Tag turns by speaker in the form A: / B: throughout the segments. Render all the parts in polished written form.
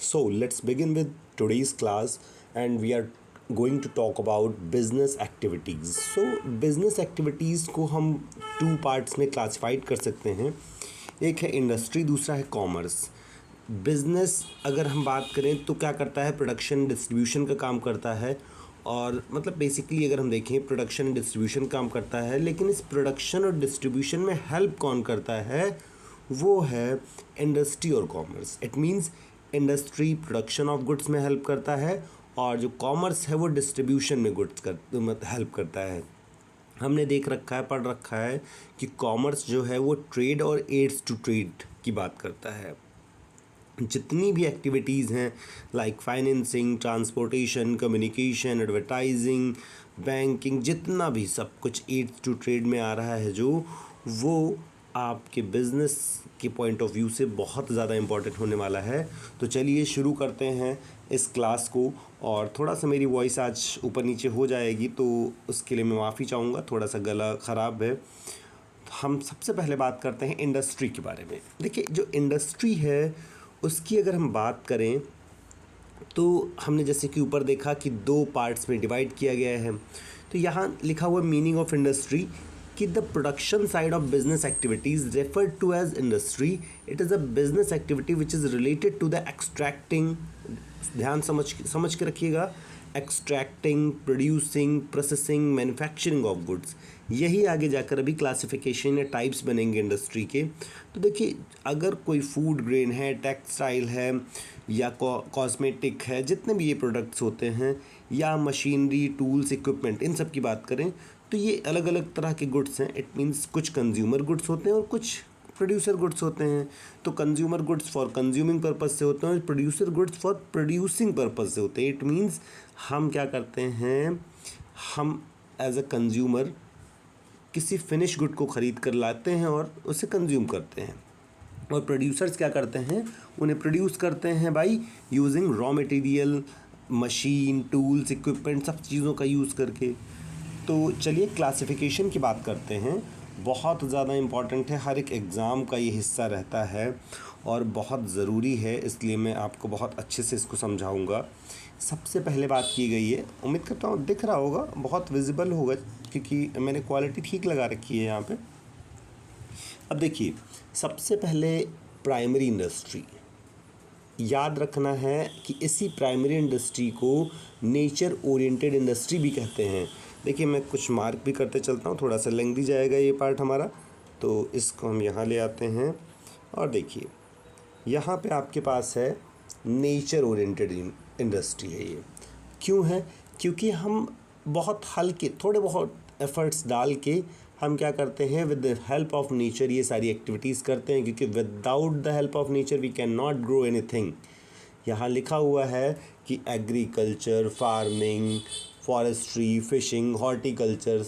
A: So let's begin with today's class, and we are going to talk about business activities. So business activities को हम two parts में classified कर सकते हैं. एक है इंडस्ट्री, दूसरा है कॉमर्स. बिजनेस अगर हम बात करें तो क्या करता है, प्रोडक्शन डिस्ट्रीब्यूशन का काम करता है. और मतलब बेसिकली अगर हम देखें प्रोडक्शन डिस्ट्रीब्यूशन काम करता है, लेकिन इस प्रोडक्शन और डिस्ट्रीब्यूशन में हेल्प कौन करता है, वो है इंडस्ट्री और commerce. It means industry production of goods में हेल्प करता है और जो कॉमर्स है वो डिस्ट्रीब्यूशन में गुड्स हेल्प करता है. हमने देख रखा है, पढ़ रखा है कि कॉमर्स जो है वो ट्रेड और एड्स टू ट्रेड की बात करता है. जितनी भी एक्टिविटीज़ हैं like financing, transportation, communication, advertising, banking, जितना भी सब कुछ एड्स टू ट्रेड में आ रहा है जो, वो आपके बिज़नेस के पॉइंट ऑफ व्यू से बहुत ज़्यादा इम्पॉर्टेंट होने वाला है. तो चलिए शुरू करते हैं इस क्लास को. और थोड़ा सा मेरी वॉइस आज ऊपर नीचे हो जाएगी तो उसके लिए मैं माफ़ी चाहूँगा, थोड़ा सा गला ख़राब है. हम सबसे पहले बात करते हैं इंडस्ट्री के बारे में. देखिए जो इंडस्ट्री है उसकी अगर हम बात करें तो हमने जैसे कि ऊपर देखा कि दो पार्ट्स में डिवाइड किया गया है. तो यहाँ लिखा हुआ मीनिंग ऑफ इंडस्ट्री कि the production side of business activities referred to as industry. It is a business activity which is related to the extracting, ध्यान समझ के रखिएगा, extracting, producing, processing, manufacturing of goods. यही आगे जाकर अभी क्लासिफिकेशन या टाइप्स बनेंगे इंडस्ट्री के. तो देखिए अगर कोई फूड ग्रेन है, टेक्सटाइल है या कॉस्मेटिक है, जितने भी ये प्रोडक्ट्स होते हैं, या मशीनरी, टूल्स, इक्विपमेंट, इन सब की बात करें तो ये अलग अलग तरह के गुड्स हैं. इट मीन्स कुछ कंज्यूमर गुड्स होते हैं और कुछ प्रोड्यूसर गुड्स होते हैं. तो consumer goods for consuming purpose से होते हैं और producer goods for producing purpose से होते हैं. इट मीन्स हम क्या करते हैं, हम एज अ कंज्यूमर किसी फिनिश गुड को ख़रीद कर लाते हैं और उसे कंज्यूम करते हैं. और प्रोड्यूसर्स क्या करते हैं, उन्हें प्रोड्यूस करते हैं by using raw material, machine, tools, equipment, सब चीज़ों का यूज़ करके. तो चलिए क्लासिफिकेशन की बात करते हैं. बहुत ज़्यादा इम्पॉर्टेंट है, हर एक एग्ज़ाम का ये हिस्सा रहता है और बहुत ज़रूरी है, इसलिए मैं आपको बहुत अच्छे से इसको समझाऊंगा. सबसे पहले बात की गई है, उम्मीद करता हूँ दिख रहा होगा, बहुत विजिबल होगा क्योंकि मैंने क्वालिटी ठीक लगा रखी है यहाँ पे. अब देखिए सबसे पहले प्राइमरी इंडस्ट्री. याद रखना है कि इसी प्राइमरी इंडस्ट्री को नेचर ओरिएंटेड इंडस्ट्री भी कहते हैं. देखिए मैं कुछ मार्क भी करते चलता हूँ, थोड़ा सा लेंथी जाएगा ये पार्ट हमारा, तो इसको हम यहाँ ले आते हैं. और देखिए यहाँ पे आपके पास है नेचर ओरिएंटेड इंडस्ट्री है. ये क्यों है, क्योंकि हम बहुत हल्के थोड़े बहुत एफर्ट्स डाल के हम क्या करते हैं, with the help of nature ये सारी एक्टिविटीज़ करते हैं, क्योंकि without the help of nature we can not grow anything. यहाँ लिखा हुआ है कि agriculture, farming, forestry, fishing, horticulture,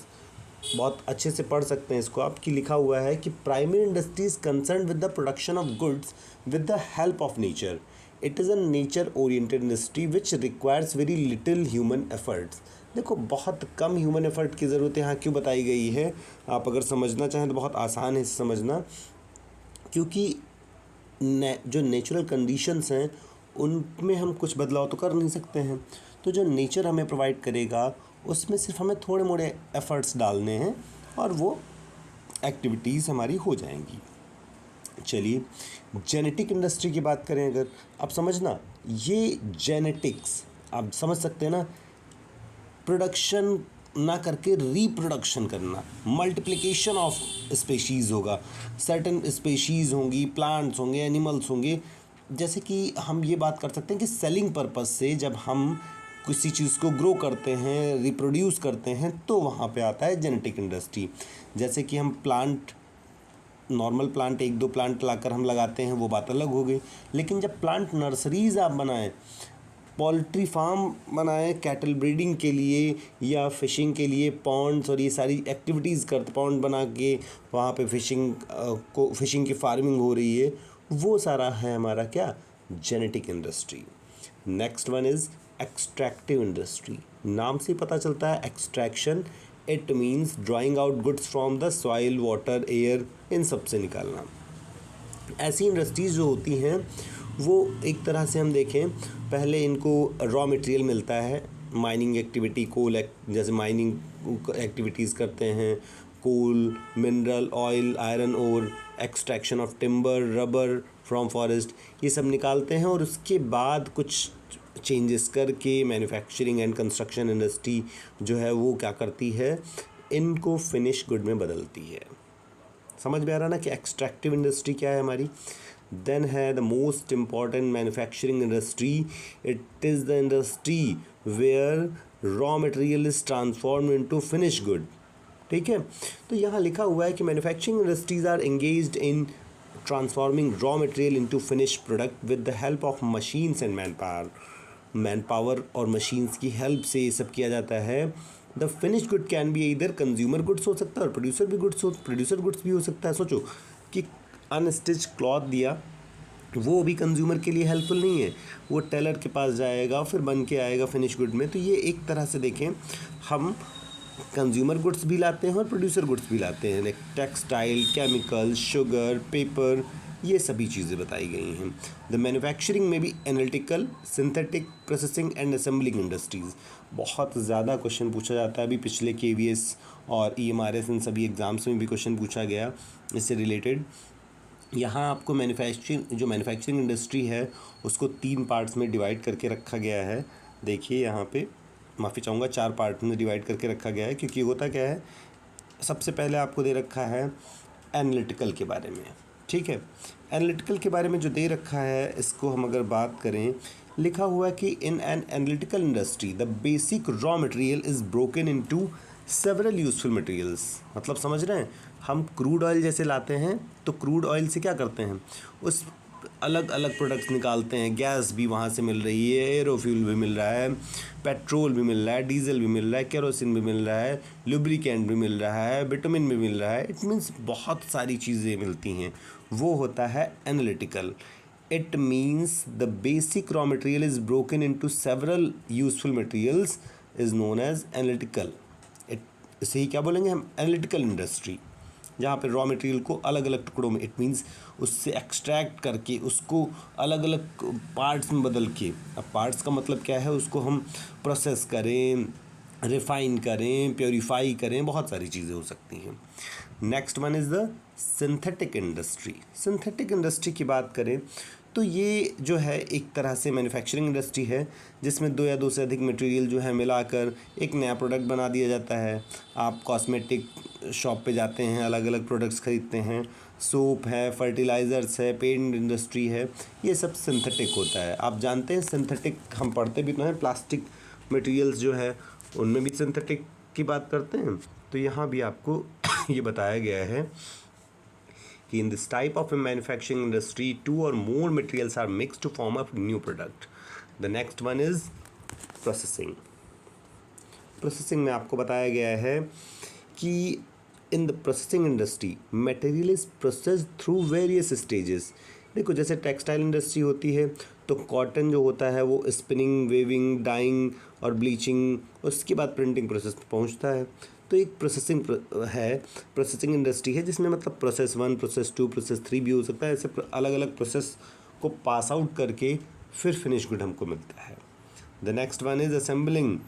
A: बहुत अच्छे से पढ़ सकते हैं इसको आप, कि लिखा हुआ है कि primary industries concern with the production of goods with the help of nature. It is a nature oriented industry which requires very little human efforts. देखो बहुत कम ह्यूमन एफर्ट की ज़रूरत यहाँ क्यों बताई गई है, आप अगर समझना चाहें तो बहुत आसान है समझना. क्योंकि जो नेचुरल कंडीशंस हैं उनमें हम कुछ बदलाव तो कर नहीं सकते हैं. तो जो नेचर हमें प्रोवाइड करेगा उसमें सिर्फ हमें थोड़े मोड़े एफ़र्ट्स डालने हैं और वो एक्टिविटीज़ हमारी हो जाएंगी. चलिए जेनेटिक इंडस्ट्री की बात करें अगर, आप समझना ये जेनेटिक्स आप समझ सकते हैं ना, प्रोडक्शन ना करके रिप्रोडक्शन करना, मल्टीप्लिकेशन ऑफ स्पेशीज़ होगा, सर्टेन स्पेशीज़ होंगी, प्लांट्स होंगे, एनिमल्स होंगे. जैसे कि हम ये बात कर सकते हैं कि सेलिंग पर्पस से जब हम किसी चीज़ को ग्रो करते हैं, रिप्रोड्यूस करते हैं, तो वहाँ पे आता है जेनेटिक इंडस्ट्री. जैसे कि हम प्लांट, नॉर्मल प्लांट एक दो प्लांट लाकर हम लगाते हैं, वो बात अलग हो गई. लेकिन जब प्लांट नर्सरीज़ आप बनाएं, पोल्ट्री फार्म बनाएं कैटल ब्रीडिंग के लिए या फ़िशिंग के लिए पॉन्ड्स और ये सारी एक्टिविटीज़ करते, पॉन्ड बना के वहाँ पे फ़िशिंग की फार्मिंग हो रही है, वो सारा है हमारा क्या, genetic industry. Next one is extractive industry. नाम से पता चलता है extraction. It means drawing out goods from the soil, water, air, इन सब से निकालना. ऐसी इंडस्ट्रीज़ जो होती हैं वो एक तरह से हम देखें, पहले इनको रॉ मटेरियल मिलता है, माइनिंग एक्टिविटी, कोल जैसे माइनिंग एक्टिविटीज़ करते हैं, coal, mineral oil, iron ore, extraction of timber, rubber from forest, ये सब निकालते हैं और उसके बाद कुछ चेंजेस करके मैन्युफैक्चरिंग एंड कंस्ट्रक्शन इंडस्ट्री जो है वो क्या करती है, इनको फिनिश गुड में बदलती है। समझ में आ रहा ना कि एक्सट्रैक्टिव इंडस्ट्री क्या है हमारी। देन है the most important manufacturing industry, it is the industry where raw material is transform into finish good. ठीक है, तो यहाँ लिखा हुआ है कि manufacturing industries are engaged in transforming raw material into finish product with the help of machines and man power और machines की हेल्प से ये सब किया जाता है। The finish good can be इधर कंज्यूमर गुड्स हो सकता है और प्रोड्यूसर गुड्स भी हो सकता है। सोचो कि अनस्टिच क्लॉथ दिया, वो भी कंज्यूमर के लिए हेल्पफुल नहीं है, वो टेलर के पास जाएगा फिर बन के आएगा फिनिश गुड में। तो ये एक तरह से देखें, हम कंज्यूमर गुड्स भी लाते हैं और प्रोड्यूसर गुड्स भी लाते हैं, like textile, chemical, sugar, paper, ये सभी चीज़ें बताई गई हैं। द मैन्युफैक्चरिंग में भी analytical, synthetic, processing and assembling industries, बहुत ज़्यादा क्वेश्चन पूछा जाता है। अभी पिछले KVS और EMRS इन सभी एग्ज़ाम्स में भी क्वेश्चन पूछा गया इससे रिलेटेड। यहाँ आपको मैन्युफैक्चरिंग इंडस्ट्री है उसको 3 पार्ट्स में डिवाइड करके रखा गया है। देखिए यहाँ पे, माफ़ी चाहूँगा, 4 पार्ट में डिवाइड करके रखा गया है, क्योंकि होता क्या है, सबसे पहले आपको दे रखा है एनालिटिकल के बारे में। ठीक है, एनालिटिकल के बारे में जो दे रखा है, इसको हम अगर बात करें, लिखा हुआ है कि in an analytical industry the basic raw material is broken into several useful materials. मतलब समझ रहे हैं, हम क्रूड ऑयल जैसे लाते हैं तो क्रूड ऑयल से क्या करते हैं, उस अलग अलग प्रोडक्ट्स निकालते हैं, गैस भी वहाँ से मिल रही है, एरोफ्यूल भी मिल रहा है, पेट्रोल भी मिल रहा है, डीजल भी मिल रहा है, केरोसिन भी मिल रहा है, लुब्रिकेंट भी मिल रहा है, विटामिन भी मिल रहा है। इट मीन्स बहुत सारी चीज़ें मिलती हैं, वो होता है analytical. It means the basic raw material is broken into several useful materials is known as analytical. इसे ही क्या बोलेंगे हम, एनालिटिकल इंडस्ट्री, जहाँ पे रॉ मटेरियल को अलग अलग टुकड़ों में, इट मीन्स उससे एक्सट्रैक्ट करके उसको अलग अलग पार्ट्स में बदल के, अब पार्ट्स का मतलब क्या है, उसको हम प्रोसेस करें, रिफ़ाइन करें, प्योरीफाई करें, बहुत सारी चीज़ें हो सकती हैं। Next one is the synthetic industry. Synthetic industry की बात करें तो ये जो है एक तरह से मैन्युफैक्चरिंग इंडस्ट्री है जिसमें 2 या 2 से अधिक मटेरियल जो है मिलाकर एक नया प्रोडक्ट बना दिया जाता है। आप कॉस्मेटिक शॉप पे जाते हैं, अलग अलग प्रोडक्ट्स खरीदते हैं, सोप है, फर्टिलाइज़र्स है, पेंट इंडस्ट्री है, ये सब सिंथेटिक होता है। आप जानते हैं सिंथेटिक हम पढ़ते भी तो हैं, प्लास्टिक मटेरियल्स जो है उनमें भी सिंथेटिक की बात करते हैं। तो यहाँ भी आपको ये बताया गया है कि in this type of a manufacturing industry 2 or more materials are mixed to form a new product. The next one is processing. Processing में आपको बताया गया है कि in the processing industry material is processed through various stages. देखो जैसे textile industry होती है तो कॉटन जो होता है वो स्पिनिंग, वेविंग, डाइंग और ब्लीचिंग, उसके बाद प्रिंटिंग प्रोसेस पे पहुंचता है। तो एक प्रोसेसिंग इंडस्ट्री है जिसमें मतलब प्रोसेस 1, प्रोसेस 2, प्रोसेस 3 भी हो सकता है। ऐसे अलग अलग प्रोसेस को पास आउट करके फिर फिनिश गुड हमको मिलता है। The next one is assembling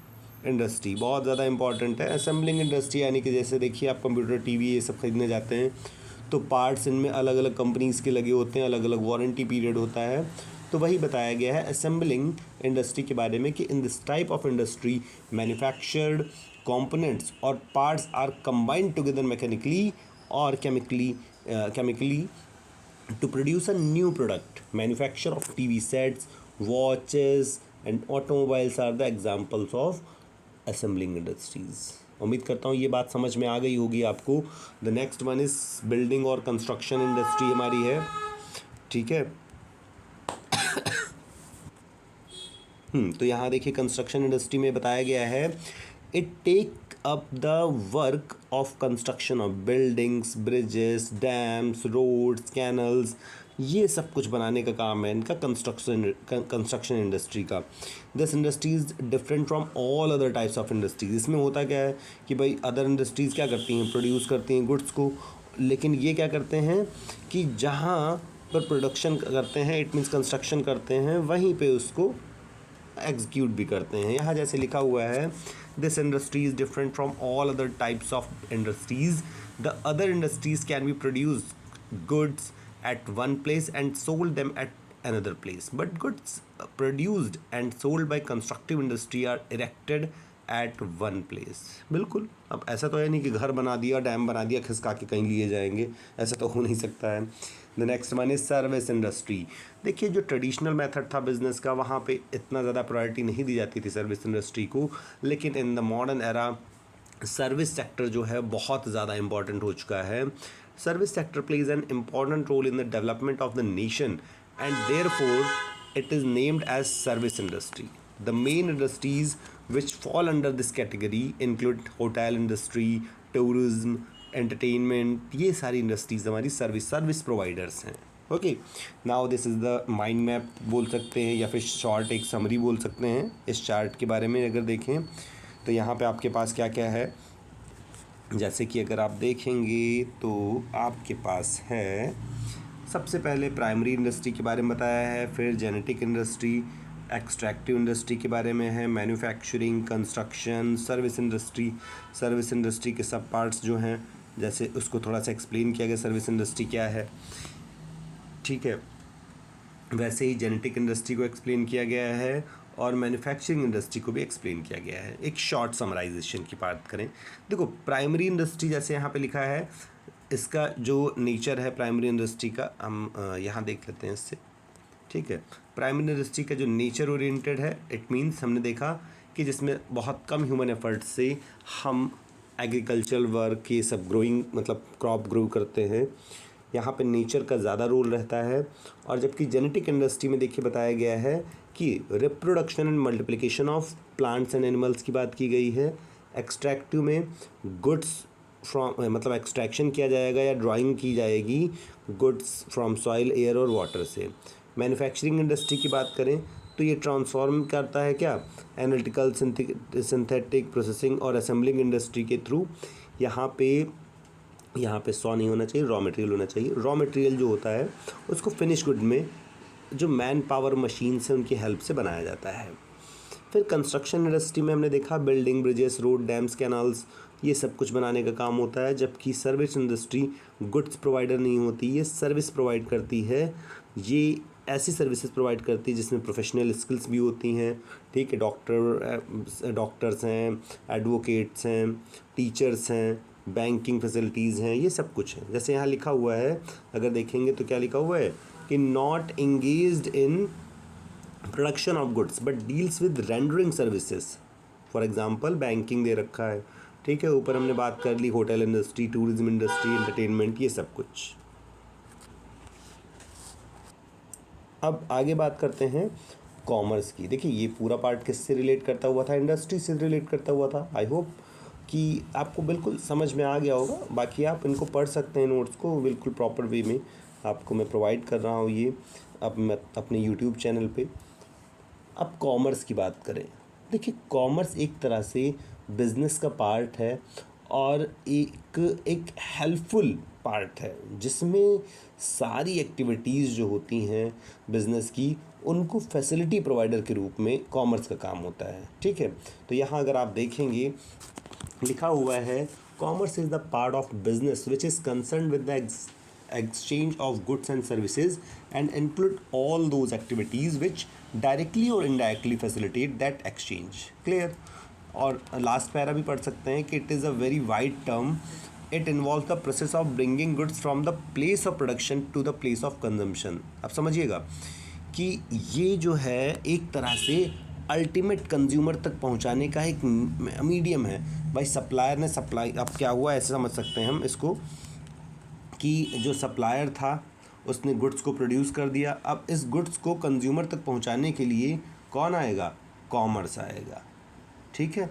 A: industry, बहुत ज़्यादा इंपॉर्टेंट है। असेंबलिंग इंडस्ट्री यानी कि जैसे देखिए आप कंप्यूटर, टीवी ये सब खरीदने जाते हैं तो पार्ट्स इनमें अलग अलग कंपनीज़ के लगे होते हैं, अलग अलग वारंटी पीरियड होता है। तो वही बताया गया है असेंबलिंग इंडस्ट्री के बारे में कि in this type of industry manufactured components or parts are combined together mechanically or chemically to produce a new product. Manufacture of TV sets, watches and automobiles are the examples of assembling industries. उम्मीद करता हूँ ये बात समझ में आ गई होगी आपको। The next one is building और कंस्ट्रक्शन इंडस्ट्री हमारी है, ठीक है। तो यहाँ देखिए कंस्ट्रक्शन इंडस्ट्री में बताया गया है it take up the work of construction of buildings, bridges, dams, roads, canals, ये सब कुछ बनाने का काम है इनका कंस्ट्रक्शन इंडस्ट्री का। This industry is different from all other types of industries. इसमें होता क्या है कि भाई अदर इंडस्ट्रीज़ क्या करती हैं, प्रोड्यूस करती हैं गुड्स को, लेकिन ये क्या करते हैं कि जहाँ पर प्रोडक्शन करते हैं, इट मीन्स कंस्ट्रक्शन करते हैं, वहीं पे उसको एग्जीक्यूट भी करते हैं। यहाँ जैसे लिखा हुआ है, this industry is different from all other types of industries, the other industries can be produce goods at one place and sold them at another place, but goods produced and sold by constructive industry are erected at one place। बिल्कुल, अब ऐसा तो है नहीं कि घर बना दिया, डैम बना दिया, खिसका के कहीं लिए जाएंगे, ऐसा तो हो नहीं सकता है। The next one is service industry. देखिए जो ट्रेडिशनल मेथड था बिजनेस का, वहाँ पे इतना ज़्यादा प्रायोरिटी नहीं दी जाती थी सर्विस इंडस्ट्री को, लेकिन in the modern era service sector जो है बहुत ज़्यादा इम्पॉर्टेंट हो चुका है। Service sector plays an important role in the development of the nation and therefore it is named as service industry. The main industries which fall under this category include hotel industry, tourism, entertainment, ये सारी industries हमारी service providers हैं। Okay, now this is the mind map बोल सकते हैं, या फिर short एक समरी बोल सकते हैं इस चार्ट के बारे में। अगर देखें तो यहाँ पे आपके पास क्या क्या है, जैसे कि अगर आप देखेंगे तो आपके पास है, सबसे पहले प्राइमरी इंडस्ट्री के बारे में बताया है, फिर जेनेटिक इंडस्ट्री, एक्सट्रैक्टिव इंडस्ट्री के बारे में है, मैन्युफैक्चरिंग, कंस्ट्रक्शन, सर्विस इंडस्ट्री के सब पार्ट्स जो हैं, जैसे उसको थोड़ा सा एक्सप्लेन किया गया सर्विस इंडस्ट्री क्या है, ठीक है। वैसे ही जेनेटिक इंडस्ट्री को एक्सप्लेन किया गया है और मैन्युफैक्चरिंग इंडस्ट्री को भी एक्सप्लेन किया गया है। एक शॉर्ट समराइजेशन की बात करें, देखो प्राइमरी इंडस्ट्री जैसे यहाँ पे लिखा है, इसका जो नेचर है प्राइमरी इंडस्ट्री का, हम यहाँ देख लेते हैं इससे, ठीक है। प्राइमरी इंडस्ट्री का जो नेचर ओरिएंटेड है, इट मीन्स हमने देखा कि जिसमें बहुत कम ह्यूमन एफर्ट से हम एग्रीकल्चरल वर्क ये सब ग्रोइंग मतलब क्रॉप ग्रो करते हैं, यहाँ पे नेचर का ज़्यादा रोल रहता है। और जबकि जेनेटिक इंडस्ट्री में देखिए बताया गया है कि reproduction and multiplication of plants and animals की बात की गई है। एक्सट्रैक्टिव में गुड्स फ्रॉम मतलब एक्सट्रैक्शन किया जाएगा या ड्राइंग की जाएगी गुड्स फ्रॉम सॉइल, एयर और वाटर से। मैन्युफैक्चरिंग इंडस्ट्री की बात करें तो ये ट्रांसफॉर्म करता है क्या, एनालिटिकल, सिंथेटिक, प्रोसेसिंग और असेंबलिंग इंडस्ट्री के थ्रू। यहाँ पे सॉ नहीं होना चाहिए, रॉ मटेरियल होना चाहिए। रॉ मटेरियल जो होता है उसको फिनिश गुड में जो मैन पावर मशीन से उनकी हेल्प से बनाया जाता है। फिर कंस्ट्रक्शन इंडस्ट्री में हमने देखा building, bridges, road, dams, canals, ये सब कुछ बनाने का काम होता है। जबकि सर्विस इंडस्ट्री गुड्स प्रोवाइडर नहीं होती, ये सर्विस प्रोवाइड करती है। ये ऐसी सर्विसेज प्रोवाइड करती है जिसमें प्रोफेशनल स्किल्स भी होती हैं, ठीक है। डॉक्टर्स हैं, एडवोकेट्स हैं, टीचर्स हैं, बैंकिंग फैसिलिटीज़ हैं, ये सब कुछ है। जैसे यहाँ लिखा हुआ है, अगर देखेंगे तो क्या लिखा हुआ है कि not engaged in production of goods but deals with rendering services. For example banking दे रखा है, ठीक है। ऊपर हमने बात कर ली hotel industry, tourism industry, entertainment, ये सब कुछ। अब आगे बात करते हैं कॉमर्स की। देखिए ये पूरा पार्ट किससे रिलेट करता हुआ था, इंडस्ट्री से रिलेट करता हुआ था। आई होप कि आपको बिल्कुल समझ में आ गया होगा। बाकी आप इनको पढ़ सकते हैं, नोट्स को बिल्कुल प्रॉपर वे में आपको मैं प्रोवाइड कर रहा हूँ ये अब मैं अपने यूट्यूब चैनल पे। अब कॉमर्स की बात करें, देखिए कॉमर्स एक तरह से बिज़नेस का पार्ट है और एक हेल्पफुल पार्ट है जिसमें सारी एक्टिविटीज़ जो होती हैं बिज़नेस की, उनको फैसिलिटी प्रोवाइडर के रूप में कॉमर्स का काम होता है, ठीक है। तो यहाँ अगर आप देखेंगे लिखा हुआ है commerce is the part of business which is concern with the exchange of goods and services and include all those activities which directly or indirectly facilitate that exchange। Clear? और लास्ट पैरा भी पढ़ सकते हैं कि it is a very wide term, it involve the process of bringing goods from the place of production to the place of consumption. आप समझिएगा कि ये जो है एक तरह से अल्टीमेट कंज्यूमर तक पहुंचाने का एक मीडियम है। भाई सप्लायर ने सप्लाई, अब क्या हुआ ऐसे समझ सकते हैं हम इसको कि जो सप्लायर था उसने गुड्स को प्रोड्यूस कर दिया, अब इस गुड्स को कंज्यूमर तक पहुंचाने के लिए कौन आएगा, कॉमर्स आएगा, ठीक है।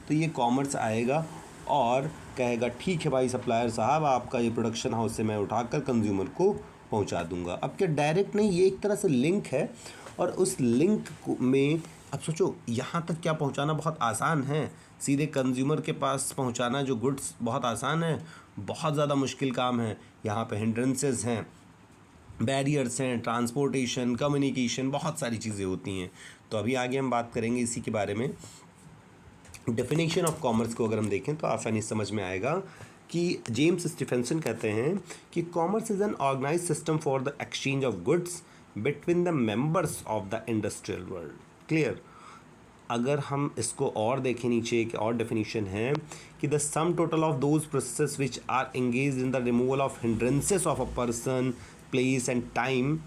A: तो ये कॉमर्स आएगा और कहेगा ठीक है भाई सप्लायर साहब, आपका ये प्रोडक्शन हाउस से मैं उठाकर कंज्यूमर को पहुंचा दूंगा। अब क्या डायरेक्ट नहीं, ये एक तरह से लिंक है और उस लिंक में अब सोचो यहाँ तक क्या पहुँचाना बहुत आसान है, सीधे कंज्यूमर के पास पहुँचाना जो गुड्स बहुत आसान है, बहुत ज़्यादा मुश्किल काम है। यहाँ पे हिंड्रेंसेस हैं, बैरियर्स हैं, ट्रांसपोर्टेशन, कम्युनिकेशन, बहुत सारी चीज़ें होती हैं। तो अभी आगे हम बात करेंगे इसी के बारे में। डेफिनेशन ऑफ कॉमर्स को अगर हम देखें तो आसानी से समझ में आएगा कि जेम्स स्टीफेंसन कहते हैं कि commerce is an organise system for the exchange of goods between the members of the industrial world. Clear. अगर हम इसको और देखें, नीचे एक और डेफिनेशन है कि the sum total of those process which are engage in the removal of hindrances of a person, place and time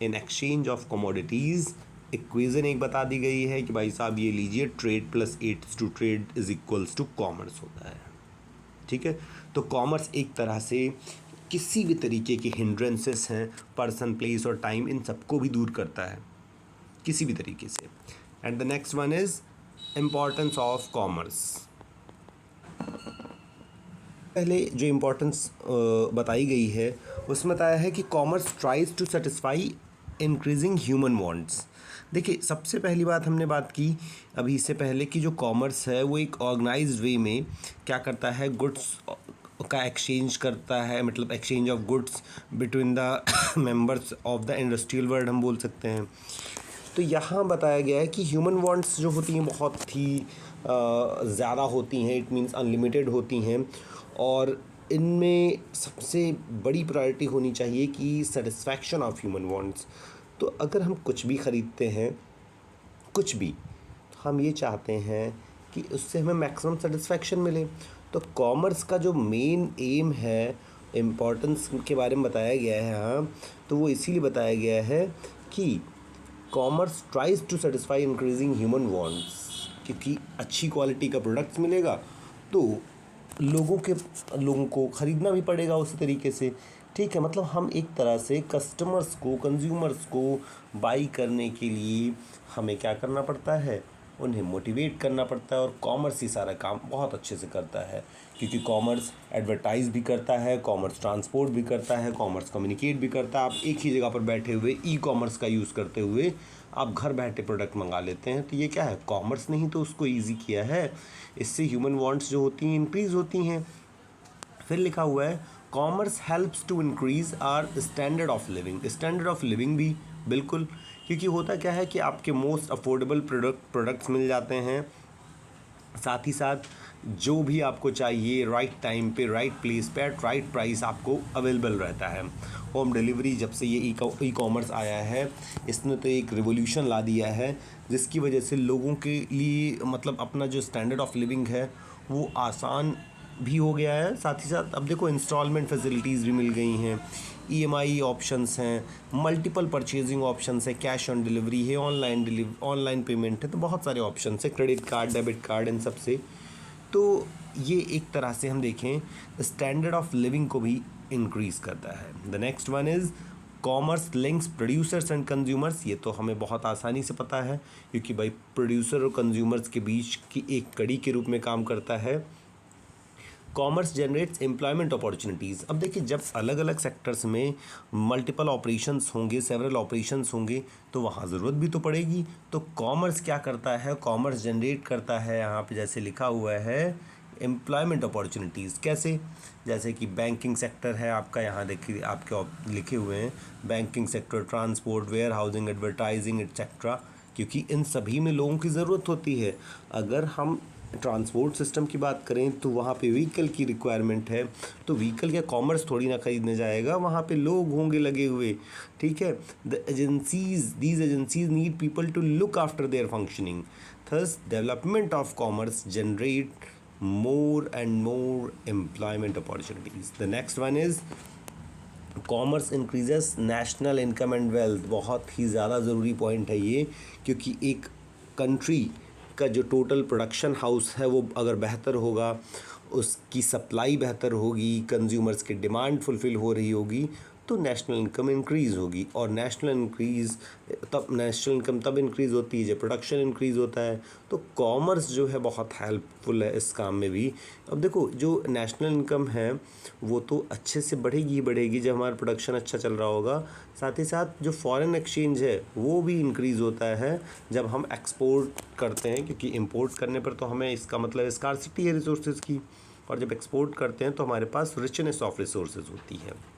A: in exchange of commodities. Equation एक बता दी गई है कि भाई साहब ये लीजिए, trade plus aids to trade is equals to commerce होता है। ठीक है, तो कॉमर्स एक तरह से किसी भी तरीके के हिंड्रेंसेस हैं, पर्सन, प्लेस और टाइम, इन सबको भी दूर करता है किसी भी तरीके से। And the next one is importance of commerce. पहले जो इम्पोर्टेंस बताई गई है उसमें बताया है कि commerce tries to satisfy increasing human wants. देखिए, सबसे पहली बात हमने बात की अभी इससे पहले कि जो कॉमर्स है वो एक ऑर्गेनाइज्ड वे में क्या करता है, गुड्स का एक्सचेंज करता है, मतलब exchange of goods between the members of the industrial world हम बोल सकते हैं। तो यहाँ बताया गया है कि ह्यूमन वांट्स जो होती हैं बहुत ही ज़्यादा होती हैं, इट मीन्स अनलिमिटेड होती हैं, और इनमें सबसे बड़ी प्रायोरिटी होनी चाहिए कि सेटिस्फैक्शन ऑफ ह्यूमन वांट्स। तो अगर हम कुछ भी ख़रीदते हैं, कुछ भी, तो हम ये चाहते हैं कि उससे हमें मैक्सिमम सेटिस्फैक्शन मिले। तो कॉमर्स का जो मेन एम है, इम्पोर्टेंस के बारे में बताया गया है हाँ, तो वो इसीलिए बताया गया है कि commerce tries to satisfy increasing human wants, क्योंकि अच्छी क्वालिटी का प्रोडक्ट्स मिलेगा तो लोगों को ख़रीदना भी पड़ेगा उसी तरीके से। ठीक है, मतलब हम एक तरह से कस्टमर्स को, कंज्यूमर्स को बाई करने के लिए हमें क्या करना पड़ता है, उन्हें मोटिवेट करना पड़ता है। और कॉमर्स ही सारा काम बहुत अच्छे से करता है, क्योंकि कॉमर्स एडवर्टाइज भी करता है, कॉमर्स ट्रांसपोर्ट भी करता है, कॉमर्स कम्युनिकेट भी करता है। आप एक ही जगह पर बैठे हुए ई कॉमर्स का यूज़ करते हुए आप घर बैठे प्रोडक्ट मंगा लेते हैं। तो ये क्या है, कॉमर्स ने ही तो उसको ईजी किया है। इससे ह्यूमन वांट्स जो होती हैं इंक्रीज़ होती हैं। फिर लिखा हुआ है commerce helps to increase our standard of living. Standard of living भी बिल्कुल, क्योंकि होता क्या है कि आपके मोस्ट अफोर्डेबल प्रोडक्ट्स मिल जाते हैं, साथ ही साथ जो भी आपको चाहिए राइट टाइम पे, राइट प्लेस पे, एट राइट प्राइस आपको अवेलेबल रहता है। होम डिलीवरी जब से ये ई कॉमर्स आया है, इसने तो एक रिवोल्यूशन ला दिया है, जिसकी वजह से लोगों के लिए मतलब अपना जो स्टैंडर्ड ऑफ लिविंग है वो आसान भी हो गया है। साथ ही साथ अब देखो इंस्टॉलमेंट फैसिलिटीज़ भी मिल गई हैं, ईएमआई ऑप्शंस हैं, मल्टीपल परचेजिंग ऑप्शंस है, कैश ऑन डिलीवरी है, ऑनलाइन पेमेंट है, तो बहुत सारे ऑप्शंस है, क्रेडिट कार्ड, डेबिट कार्ड, इन सब से। तो ये एक तरह से हम देखें स्टैंडर्ड ऑफ लिविंग को भी इंक्रीज़ करता है। The next one is commerce links producers and consumers. ये तो हमें बहुत आसानी से पता है, क्योंकि भाई प्रोड्यूसर और कंज्यूमर्स के बीच की एक कड़ी के रूप में काम करता है। Commerce generates employment opportunities. अब देखिए, जब अलग अलग सेक्टर्स में मल्टीपल ऑपरेशंस होंगे, सेवरल ऑपरेशंस होंगे, तो वहाँ ज़रूरत भी तो पड़ेगी। तो कॉमर्स क्या करता है, कॉमर्स जनरेट करता है, यहाँ पे जैसे लिखा हुआ है एम्प्लॉयमेंट अपॉर्चुनिटीज़। कैसे, जैसे कि बैंकिंग सेक्टर है आपका, यहाँ देखिए आपके लिखे हुए हैं banking sector, transport, warehousing, advertising etcetera, क्योंकि इन सभी में लोगों की ज़रूरत होती है। अगर हम ट्रांसपोर्ट सिस्टम की बात करें तो वहाँ पे व्हीकल की रिक्वायरमेंट है, तो व्हीकल क्या कॉमर्स थोड़ी ना खरीदने जाएगा, वहाँ पे लोग होंगे लगे हुए। ठीक है, these agencies need people to look after their functioning, thus development of commerce generate more and more employment opportunities. The next one is commerce increases national income and wealth. बहुत ही ज़्यादा ज़रूरी पॉइंट है ये, क्योंकि एक कंट्री का जो टोटल प्रोडक्शन हाउस है वो अगर बेहतर होगा, उसकी सप्लाई बेहतर होगी, कंज्यूमर्स की डिमांड फुलफ़िल हो रही होगी, तो नेशनल इनकम इंक्रीज़ होगी। और नेशनल इनकम तब इंक्रीज़ होती है जब प्रोडक्शन इंक्रीज़ होता है। तो कॉमर्स जो है बहुत हेल्पफुल है इस काम में भी। अब देखो, जो नेशनल इनकम है वो तो अच्छे से बढ़ेगी ही बढ़ेगी जब हमारा प्रोडक्शन अच्छा चल रहा होगा। साथ ही साथ जो फॉरेन एक्सचेंज है वो भी इंक्रीज़ होता है जब हम एक्सपोर्ट करते हैं, क्योंकि इंपोर्ट करने पर तो हमें इसका मतलब स्कार्सिटी है रिसोर्सेज की, और जब एक्सपोर्ट करते हैं तो हमारे पास रिचनेस ऑफ रिसोर्सेज होती है।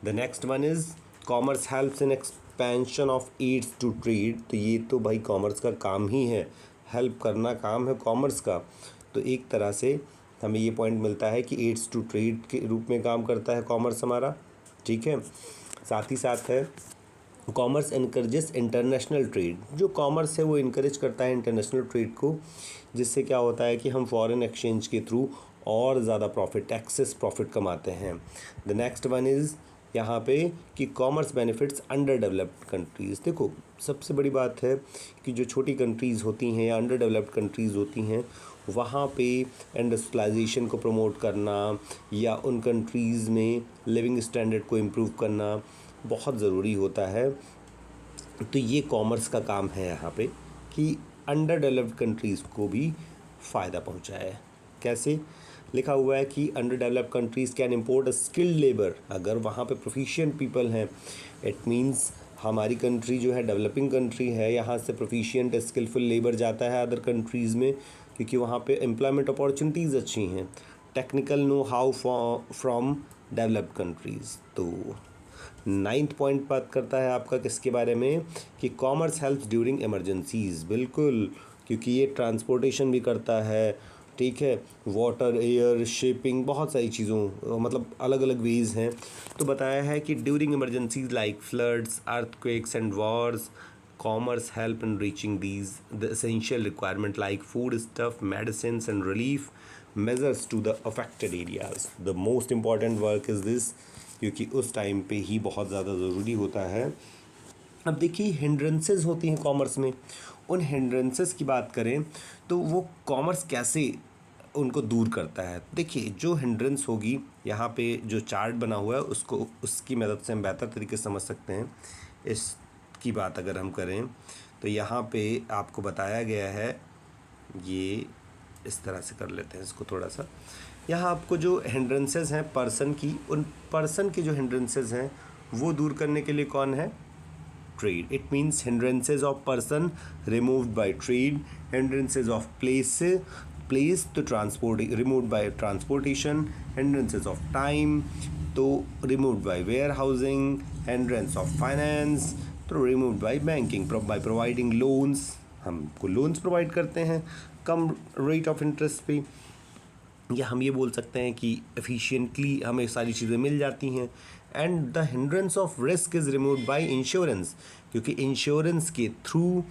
A: The next one is commerce helps in expansion of aids to trade, तो ये तो भाई कॉमर्स का काम ही है, हेल्प करना काम है कॉमर्स का। तो एक तरह से हमें ये पॉइंट मिलता है कि एड्स टू ट्रेड के रूप में काम करता है कॉमर्स हमारा, ठीक है। साथ ही साथ है कॉमर्स इनकरेजेस इंटरनेशनल ट्रेड, जो कॉमर्स है वो इनकरेज करता है इंटरनेशनल ट्रेड को, जिससे क्या होता है कि हम फॉरेन एक्सचेंज के थ्रू और ज़्यादा प्रॉफिट, एक्सेस प्रॉफिट कमाते हैं। द नेक्स्ट वन इज़ यहाँ पे कि commerce benefits under developed countries. देखो सबसे बड़ी बात है कि जो छोटी कंट्रीज़ होती हैं या अंडर डेवलप्ड कंट्रीज़ होती हैं, वहाँ पे इंडस्ट्रियलाइजेशन को प्रमोट करना या उन कंट्रीज़ में लिविंग स्टैंडर्ड को इम्प्रूव करना बहुत ज़रूरी होता है। तो ये कॉमर्स का काम है यहाँ पे कि अंडर डेवलप्ड कंट्रीज़ को भी फ़ायदा पहुँचाए। कैसे? लिखा हुआ है कि under developed countries can import a skilled labour, अगर वहाँ पे प्रोफिशिएंट पीपल हैं, इट मीन्स हमारी कंट्री जो है डेवलपिंग कंट्री है, यहाँ से प्रोफिशिएंट स्किलफुल लेबर जाता है अदर कंट्रीज़ में, क्योंकि वहाँ पे एम्प्लॉयमेंट अपॉर्चुनिटीज़ अच्छी हैं। Technical know how from developed countries. तो 9th पॉइंट बात करता है आपका किसके बारे में कि कॉमर्स हेल्प्स ड्यूरिंग इमरजेंसीज़। बिल्कुल, क्योंकि ये ट्रांसपोर्टेशन भी करता है, ठीक है, वाटर, एयर, शिपिंग, बहुत सारी चीज़ों, मतलब अलग अलग वेज़ हैं। तो बताया है कि during emergencies like floods, earthquakes and wars, commerce help in reaching these the essential requirement like food stuff, medicine and relief measures to the affected areas. The most important work is this, क्योंकि उस time पे ही बहुत ज़्यादा ज़रूरी होता है। अब देखिए हिंड्रेंसेस होती हैं कॉमर्स में, उन हिंड्रेंसेस की बात करें तो वो कॉमर्स कैसे उनको दूर करता है। देखिए जो हिंड्रेंस होगी, यहाँ पे जो चार्ट बना हुआ है उसको, उसकी मदद से हम बेहतर तरीके से समझ सकते हैं। इसकी बात अगर हम करें तो यहाँ पे आपको बताया गया है, ये इस तरह से कर लेते हैं इसको थोड़ा सा। यहाँ आपको जो हिंड्रेंसेस हैं पर्सन की, उन पर्सन की जो हिंड्रेंसेस हैं वो दूर करने के लिए कौन है? Trade. It means hindrances of person removed by trade, hindrances of place तो transport removed by transportation, hindrances of time तो removed by warehousing, hindrance of finance तो removed by banking, by providing loans, हमको loans provide करते हैं कम rate of interest पे, या हम ये बोल सकते हैं कि एफिशिएंटली हमें सारी चीज़ें मिल जाती हैं। And the hindrance of risk is removed by insurance, क्योंकि इंश्योरेंस के थ्रू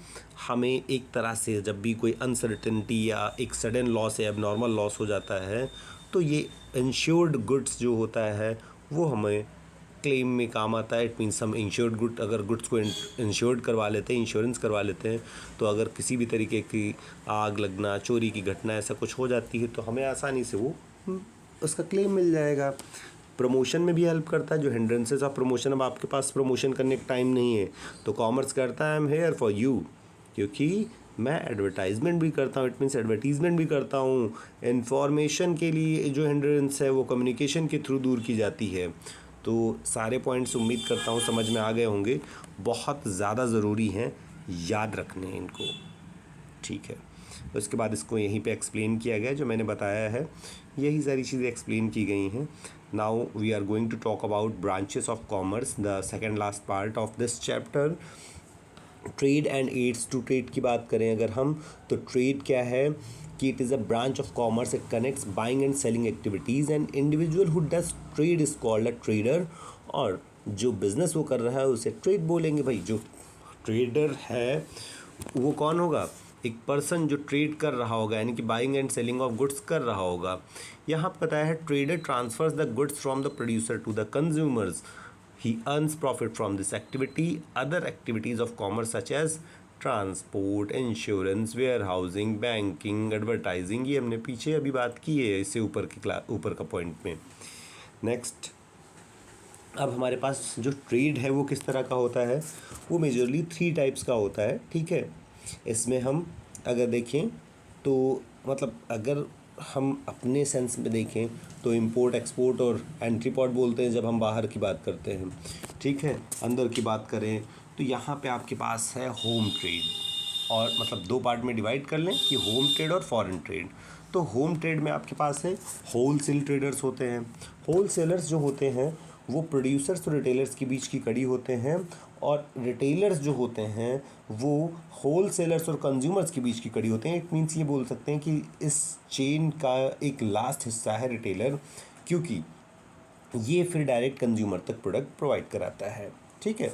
A: हमें एक तरह से जब भी कोई अनसर्टेनिटी या एक सडन लॉस या एबनॉर्मल लॉस हो जाता है, तो ये इंश्योर्ड गुड्स जो होता है वो हमें क्लेम में काम आता है। इट मीन्स हम इंश्योर्ड गुड, अगर गुड्स को इंश्योर्ड करवा लेते हैं, इंश्योरेंस करवा लेते हैं, तो अगर किसी भी तरीके की आग लगना, चोरी की घटना ऐसा कुछ हो जाती है तो हमें आसानी से वो उसका क्लेम मिल जाएगा। प्रमोशन में भी हेल्प करता है, जो हिंड्रेंसेस ऑफ प्रमोशन, अब आपके पास प्रमोशन करने का टाइम नहीं है तो कॉमर्स करता है I am here for you, क्योंकि मैं एडवर्टाइजमेंट भी करता हूँ, इट मीन्स एडवर्टीज़मेंट भी करता हूँ। इन्फॉर्मेशन के लिए जो हिंड्रेंस है वो कम्युनिकेशन के थ्रू दूर की जाती है। तो सारे पॉइंट्स उम्मीद करता हूँ समझ में आ गए होंगे, बहुत ज़्यादा ज़रूरी हैं, याद रखने हैं इनको, ठीक है। उसके बाद इसको यहीं पे एक्सप्लेन किया गया, जो मैंने बताया है यही सारी चीज़ें एक्सप्लेन की गई हैं। Now we are going to talk about branches of commerce, the second last part of this chapter. Trade and aids to trade की बात करें अगर हम, तो ट्रेड क्या है कि it is a branch of commerce, it connects buying and selling activities, and individual who does trade is called a trader, और जो बिज़नेस वो कर रहा है उसे ट्रेड बोलेंगे। भाई जो ट्रेडर है वो कौन होगा? एक पर्सन जो ट्रेड कर रहा होगा, यानी कि buying and selling of goods कर रहा होगा। यहाँ पता है trader transfers the goods from the producer to the consumers, he earns profit from this activity. Other activities of commerce such as transport, insurance, warehousing, banking, advertising, ये हमने पीछे अभी बात की है इससे ऊपर का पॉइंट में। नेक्स्ट, अब हमारे पास जो ट्रेड है वो किस तरह का होता है? वो मेजरली 3 टाइप्स का होता है, ठीक है। इसमें हम अगर देखें तो मतलब अगर हम अपने सेंस में देखें तो इंपोर्ट, एक्सपोर्ट और एंट्री पॉट बोलते हैं जब हम बाहर की बात करते हैं, ठीक है। अंदर की बात करें तो यहाँ पे आपके पास है होम ट्रेड, और मतलब 2 पार्ट में डिवाइड कर लें कि होम ट्रेड और फॉरेन ट्रेड। तो होम ट्रेड में आपके पास है होल सेल ट्रेडर्स होते हैं। होल सेलर्स जो होते हैं वो प्रोड्यूसर्स और रिटेलर्स के बीच की कड़ी होते हैं, और रिटेलर्स जो होते हैं वो होल सेलर्स और कंज्यूमर्स के बीच की कड़ी होते हैं। इट मीन्स ये बोल सकते हैं कि इस चेन का एक लास्ट हिस्सा है रिटेलर, क्योंकि ये फिर डायरेक्ट कंज्यूमर तक प्रोडक्ट प्रोवाइड कराता है। ठीक है।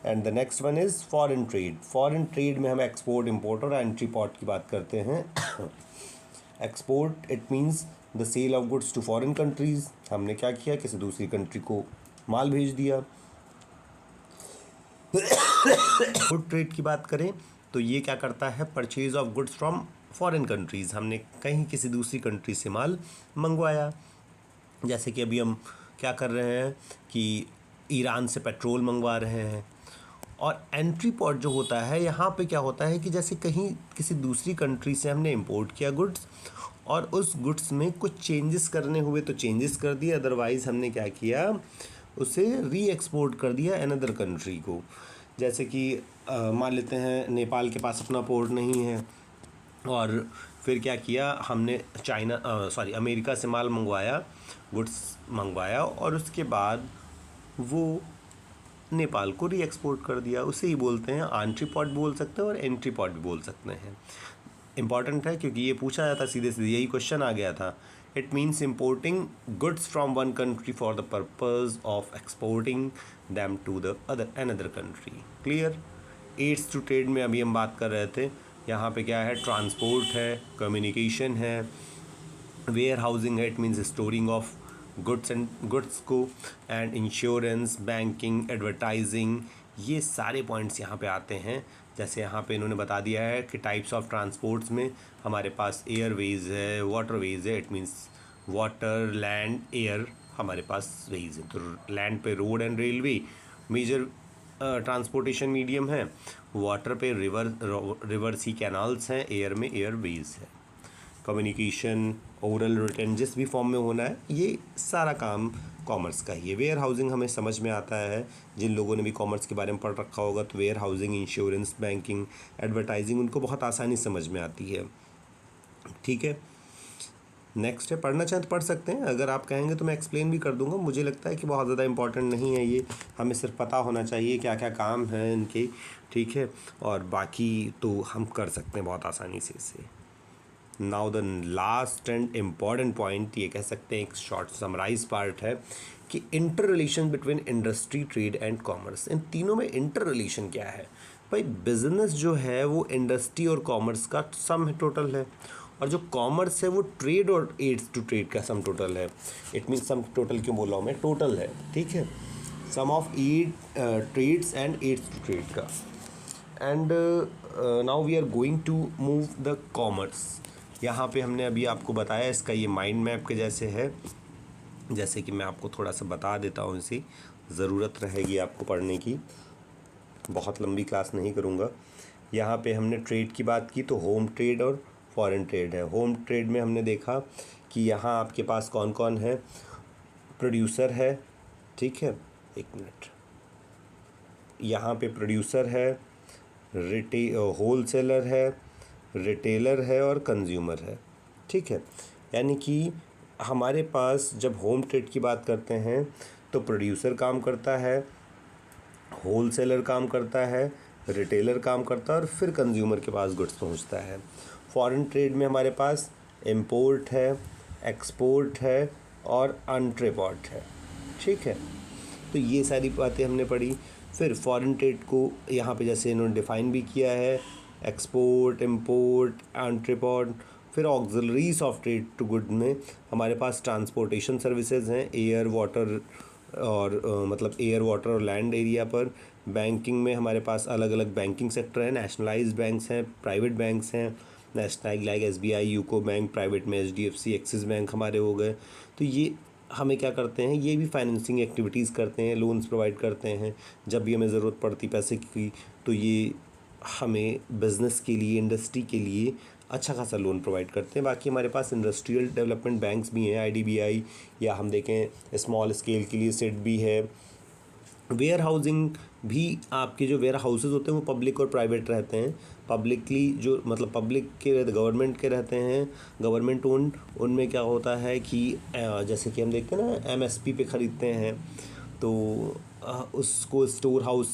A: And the next one is foreign trade. Foreign trade में हम एक्सपोर्ट, इम्पोर्ट और एंट्री पोर्ट की बात करते हैं। Export it means the sale of goods to foreign countries. हमने क्या किया, किसी दूसरी कंट्री को माल भेज दिया। गुड ट्रेड की बात करें तो ये क्या करता है, purchase of goods from foreign countries. हमने कहीं किसी दूसरी कंट्री से माल मंगवाया, जैसे कि अभी हम क्या कर रहे हैं कि ईरान से पेट्रोल मंगवा रहे हैं। और एंट्री पोर्ट जो होता है, यहाँ पे क्या होता है कि जैसे कहीं किसी दूसरी कंट्री से हमने इंपोर्ट किया गुड्स, और उस गुड्स में कुछ चेंजेस करने हुए तो चेंजेस कर दिए, अदरवाइज़ हमने क्या किया, उसे री एक्सपोर्ट कर दिया अनदर कंट्री को। जैसे कि मान लेते हैं नेपाल के पास अपना पोर्ट नहीं है, और फिर क्या किया हमने, अमेरिका से माल मंगवाया, गुड्स मंगवाया, और उसके बाद वो नेपाल को री एक्सपोर्ट कर दिया। उसे ही बोलते हैं एंट्री पोर्ट बोल सकते हैं और एंट्री पोर्ट भी बोल सकते हैं। इंपॉर्टेंट है क्योंकि ये पूछा जाता, सीधे सीधे यही क्वेश्चन आ गया था। It means importing goods from one country for the purpose of exporting them to the another country. Clear. Aids to trade में अभी हम बात कर रहे थे, यहाँ पे क्या है, ट्रांसपोर्ट है, कम्युनिकेशन है, वेयर हाउसिंग है, it means storing of goods को, एंड इंश्योरेंस, बैंकिंग, एडवर्टाइजिंग, ये सारे पॉइंट्स यहाँ पे आते हैं। जैसे यहाँ पे इन्होंने बता दिया है कि टाइप्स ऑफ ट्रांसपोर्ट्स में हमारे पास एयरवेज है, वाटरवेज है, it means water, land, air हमारे पास वेज है। तो लैंड पे road and railway major transportation medium है, वाटर पे रिवर सी कैनाल्स हैं, एयर में एयरवेज है। कम्युनिकेशन, ओरल, रिटन जिस भी फॉर्म में होना है, ये सारा काम कॉमर्स का ही है। वेयर हाउसिंग हमें समझ में आता है, जिन लोगों ने भी कॉमर्स के बारे में पढ़ रखा होगा, तो warehousing, insurance, banking, advertising उनको बहुत आसानी समझ में आती है। ठीक है। नेक्स्ट है, पढ़ना चाहें तो पढ़ सकते हैं, अगर आप कहेंगे तो मैं एक्सप्लेन भी कर दूंगा। मुझे लगता है कि बहुत ज़्यादा इंपॉर्टेंट नहीं है ये, हमें सिर्फ पता होना चाहिए क्या क्या काम है इनके। ठीक है। और बाकी तो हम कर सकते हैं बहुत आसानी से इसे। Now the last and important point, ये कह सकते हैं एक शॉर्ट समराइज पार्ट है कि inter relation between industry, trade and commerce. इन तीनों में इंटर रिलेशन क्या है भाई? बिजनेस जो है वो इंडस्ट्री और कॉमर्स का सम टोटल है, और जो कॉमर्स है वो ट्रेड और एड्स टू ट्रेड का सम टोटल है। इट मीन्स सम टोटल क्यों बोल रहा हूँ मैं, टोटल है। ठीक है। Sum of aid trades and aids to trade का। And now we are going to move the commerce. यहाँ पे हमने अभी आपको बताया, इसका ये माइंड मैप के जैसे है। जैसे कि मैं आपको थोड़ा सा बता देता हूँ, इसी ज़रूरत रहेगी आपको पढ़ने की, बहुत लंबी क्लास नहीं करूँगा। यहाँ पे हमने ट्रेड की बात की, तो होम ट्रेड और फॉरेन ट्रेड है। होम ट्रेड में हमने देखा कि यहाँ आपके पास कौन कौन है, प्रोड्यूसर है। ठीक है, एक मिनट, यहाँ पे प्रोड्यूसर है, होल सेलर है, रिटेलर है और कंज्यूमर है। ठीक है। यानी कि हमारे पास जब होम ट्रेड की बात करते हैं तो प्रोड्यूसर काम करता है, होल सेलर काम करता है, रिटेलर काम करता है, और फिर कंज्यूमर के पास गुड्स पहुंचता है। फॉरेन ट्रेड में हमारे पास इंपोर्ट है, एक्सपोर्ट है और अनट्रेपोर्ट है। ठीक है। तो ये सारी बातें हमने पढ़ी। फिर फॉरेन ट्रेड को यहाँ पे जैसे इन्होंने डिफ़ाइन भी किया है, एक्सपोर्ट, इंपोर्ट, अनट्रेपोर्ट। फिर auxiliaries of trade to good में हमारे पास ट्रांसपोर्टेशन सर्विसेज हैं, एयर, वाटर और मतलब एयर, वाटर और लैंड एरिया पर। बैंकिंग में हमारे पास अलग अलग बैंकिंग सेक्टर हैं, नेशनलाइज्ड बैंक्स हैं, प्राइवेट बैंक्स हैं, nationalise like SBI, UCO bank, private में HDFC, एक्सिस बैंक हमारे हो गए। तो ये हमें क्या करते हैं, ये भी फाइनेंसिंग एक्टिविटीज़ करते हैं, लोन्स प्रोवाइड करते हैं जब भी हमें ज़रूरत पड़ती पैसे की। तो ये हमें बिज़नेस के लिए, इंडस्ट्री के लिए अच्छा खासा लोन प्रोवाइड करते हैं। बाकी हमारे पास इंडस्ट्रियल डेवलपमेंट बैंक्स भी हैं, IDBI, या हम देखें स्मॉल स्केल के लिए SID भी है। वेयर हाउसिंग भी, आपके जो वेयर हाउसेज होते हैं वो पब्लिक और प्राइवेट रहते हैं। पब्लिकली जो मतलब पब्लिक के, गवर्नमेंट के रहते हैं, गवर्नमेंट ओन्ड। उनमें क्या होता है कि जैसे कि हम देखते हैं ना MSP पे ख़रीदते हैं, तो उसको स्टोर हाउस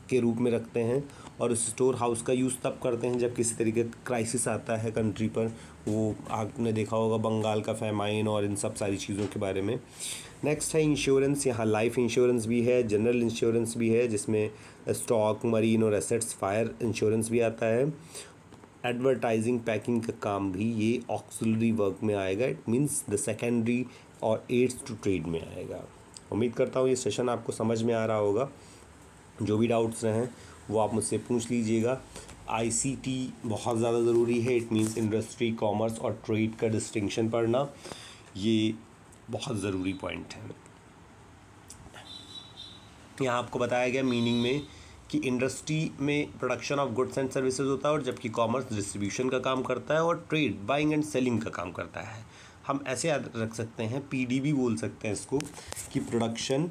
A: के रूप में रखते हैं और उस स्टोर हाउस का यूज़ तब करते हैं जब किसी तरीके का क्राइसिस आता है कंट्री पर। वो आपने देखा होगा बंगाल का फैमाइन और इन सब सारी चीज़ों के बारे में। नेक्स्ट है इंश्योरेंस। यहाँ लाइफ इंश्योरेंस भी है, जनरल इंश्योरेंस भी है, जिसमें स्टॉक, मरीन और एसेट्स, फायर इंश्योरेंस भी आता है। एडवर्टाइजिंग, पैकिंग का काम भी ये ऑक्सिलरी वर्क में आएगा। इट मीन्स द सेकेंडरी और एड्स टू ट्रेड में आएगा। उम्मीद करता हूँ ये सेशन आपको समझ में आ रहा होगा। जो भी डाउट्स रहें वो आप मुझसे पूछ लीजिएगा। आईसीटी बहुत ज़्यादा ज़रूरी है। इट मीन्स इंडस्ट्री, कॉमर्स और ट्रेड का डिस्टिंक्शन पढ़ना, ये बहुत ज़रूरी पॉइंट है। यहाँ आपको बताया गया मीनिंग में कि इंडस्ट्री में production of goods and services होता है और जबकि कॉमर्स डिस्ट्रीब्यूशन का काम करता है और ट्रेड बाइंग एंड सेलिंग का काम करता है। हम ऐसे याद रख सकते हैं, पीडीबी बोल सकते हैं इसको, कि production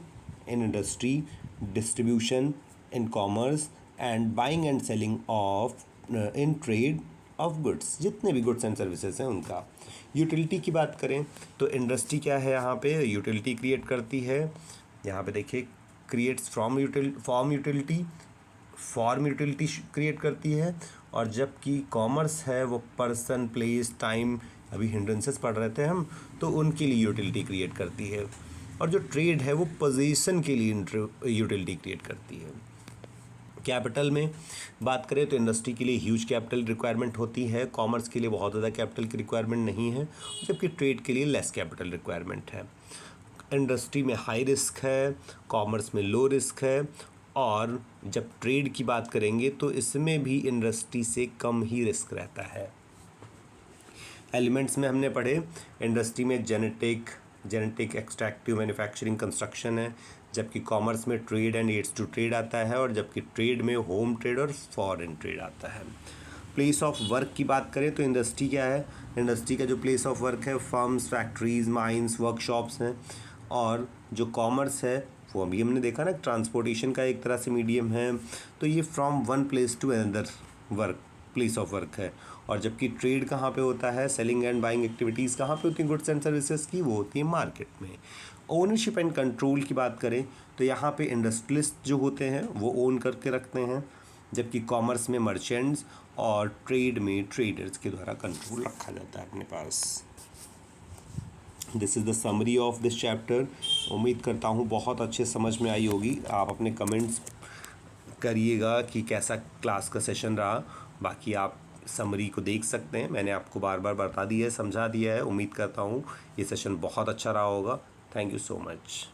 A: in industry, distribution in commerce and buying and selling of in trade off goods, जितने भी गुड्स एंड सर्विसेज हैं उनका। यूटिलिटी की बात करें तो इंडस्ट्री क्या है, यहाँ पे यूटिलिटी क्रिएट करती है। यहाँ पे देखिए, क्रिएट्स फॉर्म यूटिलिटी क्रिएट करती है। और जबकि कॉमर्स है वो पर्सन, प्लेस, टाइम, अभी हिंड्रेंसेस पढ़ रहे थे हम, तो उनके लिए यूटिलिटी क्रिएट करती है। और जो ट्रेड है वो पोजीशन के लिए यूटिलिटी क्रिएट करती है। कैपिटल में बात करें तो इंडस्ट्री के लिए ह्यूज कैपिटल रिक्वायरमेंट होती है, कॉमर्स के लिए बहुत ज़्यादा कैपिटल की रिक्वायरमेंट नहीं है, जबकि ट्रेड के लिए लेस कैपिटल रिक्वायरमेंट है। इंडस्ट्री में हाई रिस्क है, कॉमर्स में लो रिस्क है, और जब ट्रेड की बात करेंगे तो इसमें भी इंडस्ट्री से कम ही रिस्क रहता है। एलिमेंट्स में हमने पढ़े, इंडस्ट्री में जेनेटिक एक्सट्रैक्टिव, मैन्युफैक्चरिंग, कंस्ट्रक्शन है, जबकि कॉमर्स में trade and aids to trade आता है, और जबकि ट्रेड में होम ट्रेड और फॉरेन ट्रेड आता है। प्लेस ऑफ वर्क की बात करें तो इंडस्ट्री क्या है, इंडस्ट्री का जो प्लेस ऑफ वर्क है फर्म्स, फैक्ट्रीज, माइंस, वर्कशॉप्स हैं। और जो कॉमर्स है वो अभी हमने देखा ना, ट्रांसपोर्टेशन का एक तरह से मीडियम है, तो ये from one place to another place of work है। और जबकि ट्रेड कहाँ पे होता है, सेलिंग एंड बाइंग एक्टिविटीज़ कहाँ पे होती हैं गुड्स एंड सर्विसेज की, वो होती है मार्केट में। ओनरशिप एंड कंट्रोल की बात करें तो यहाँ पे इंडस्ट्रियलिस्ट जो होते हैं वो ओन करके रखते हैं, जबकि कॉमर्स में मर्चेंट्स और ट्रेड में ट्रेडर्स के द्वारा कंट्रोल रखा जाता है अपने पास। This is the summary of this chapter. उम्मीद करता हूँ बहुत अच्छे समझ में आई होगी। आप अपने कमेंट्स करिएगा कि कैसा क्लास का सेशन रहा। बाकी आप समरी को देख सकते हैं, मैंने आपको बार बार बता दिया है, समझा दिया है। उम्मीद करता हूँ ये सेशन बहुत अच्छा रहा होगा। Thank you so much.